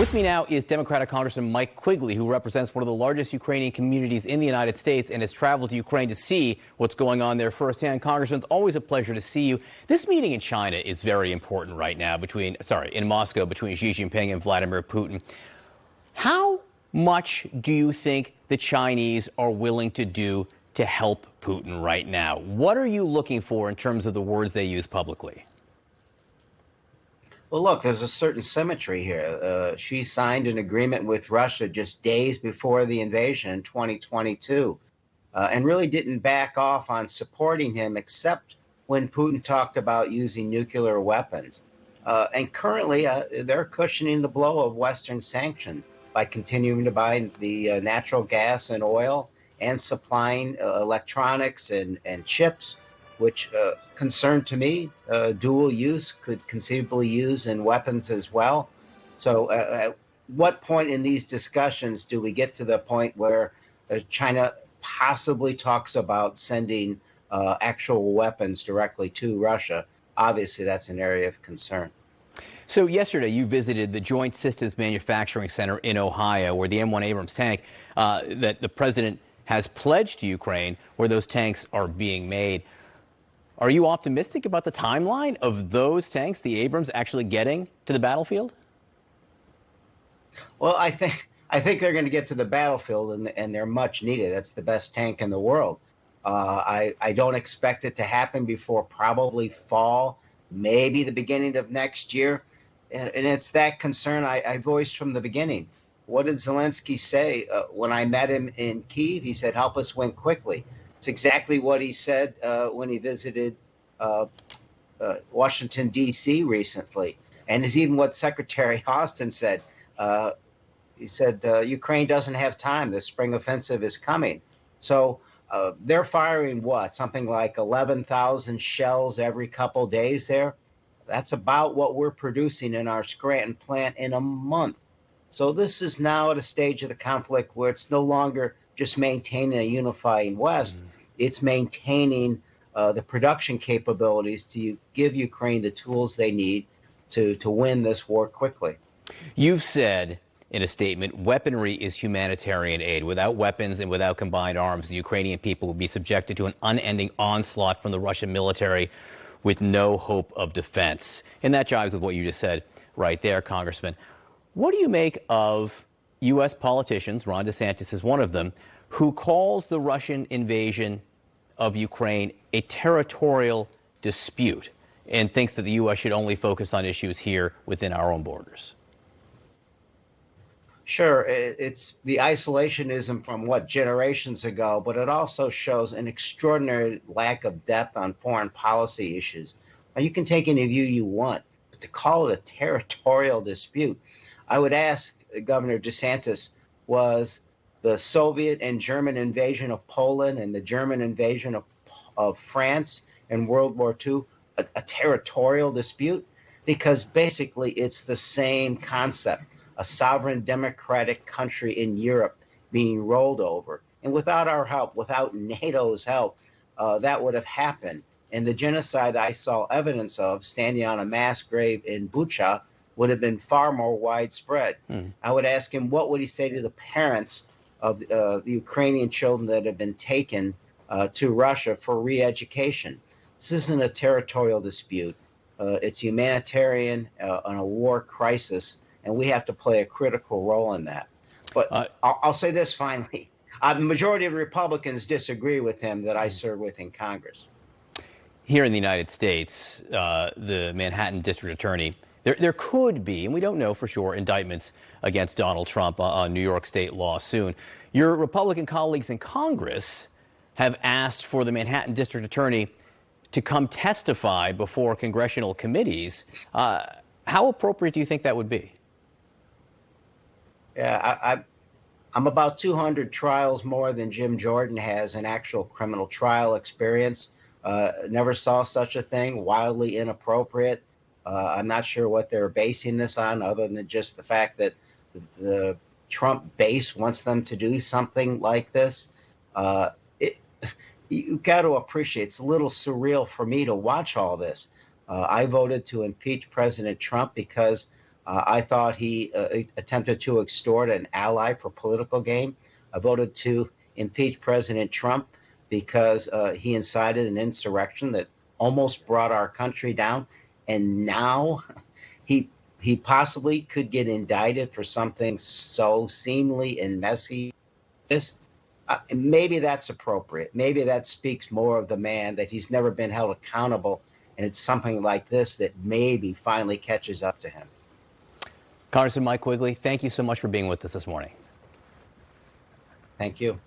With me now is Democratic Congressman Mike Quigley, who represents one of the largest Ukrainian communities in the United States and has traveled to Ukraine to see what's going on there firsthand. Congressman, it's always a pleasure to see you. This meeting in China is very important right now in Moscow between Xi Jinping and Vladimir Putin. How much do you think the Chinese are willing to do to help Putin right now? What are you looking for in terms of the words they use publicly? Well, look, there's a certain symmetry here. She signed an agreement with Russia just days before the invasion in 2022 and really didn't back off on supporting him except when Putin talked about using nuclear weapons. And currently, they're cushioning the blow of Western sanctions by continuing to buy the natural gas and oil and supplying electronics and chips, which concern to me, dual use, could conceivably use in weapons as well. So at what point in these discussions do we get to the point where China possibly talks about sending actual weapons directly to Russia? Obviously, that's an area of concern. So yesterday, you visited the Joint Systems Manufacturing Center in Ohio, where the M1 Abrams tank that the president has pledged to Ukraine, where those tanks are being made. Are you optimistic about the timeline of those tanks, the Abrams, actually getting to the battlefield? Well, I think they're going to get to the battlefield, and they're much needed. That's the best tank in the world. I don't expect it to happen before probably fall, maybe the beginning of next year. And it's that concern I voiced from the beginning. What did Zelensky say when I met him in Kyiv? He said, "Help us win quickly." It's exactly what he said when he visited Washington, D.C. recently. And it's even what Secretary Austin said. He said, Ukraine doesn't have time. The spring offensive is coming. So they're firing what? Something like 11,000 shells every couple days there. That's about what we're producing in our Scranton plant in a month. So this is now at a stage of the conflict where it's no longer just maintaining a unifying West. It's maintaining the production capabilities to give Ukraine the tools they need to win this war quickly. You've said in a statement, weaponry is humanitarian aid. Without weapons and without combined arms, the Ukrainian people will be subjected to an unending onslaught from the Russian military with no hope of defense. And that jives with what you just said right there, Congressman. What do you make of U.S. politicians, Ron DeSantis is one of them, who calls the Russian invasion of Ukraine a territorial dispute and thinks that the U.S. should only focus on issues here within our own borders? Sure, it's the isolationism from generations ago, but it also shows an extraordinary lack of depth on foreign policy issues. Now, you can take any view you want, but to call it a territorial dispute, I would ask Governor DeSantis, was the Soviet and German invasion of Poland and the German invasion of France in World War II a territorial dispute? Because basically it's the same concept. A sovereign democratic country in Europe being rolled over. And without our help, without NATO's help, that would have happened. And the genocide I saw evidence of standing on a mass grave in Bucha would have been far more widespread. I would ask him, what would he say to the parents of the Ukrainian children that have been taken to Russia for re-education? This isn't a territorial dispute. It's humanitarian on a war crisis, and we have to play a critical role in that. But I'll say this finally. The majority of Republicans disagree with him that I serve with in Congress. Here in the United States, the Manhattan District Attorney, there could be, and we don't know for sure, indictments against Donald Trump on New York state law soon. Your Republican colleagues in Congress have asked for the Manhattan District Attorney to come testify before congressional committees. How appropriate do you think that would be? Yeah, I'm about 200 trials more than Jim Jordan has in actual criminal trial experience. Never saw such a thing, wildly inappropriate. I'm not sure what they're basing this on other than just the fact that the Trump base wants them to do something like this. You've got to appreciate, it's a little surreal for me to watch all this. I voted to impeach President Trump because I thought he attempted to extort an ally for political gain. I voted to impeach President Trump because he incited an insurrection that almost brought our country down. And now he he possibly could get indicted for something so seemingly and messy. This maybe that's appropriate. Maybe that speaks more of the man, that he's never been held accountable, and it's something like this that maybe finally catches up to him. Congressman Mike Quigley, thank you so much for being with us this morning. Thank you.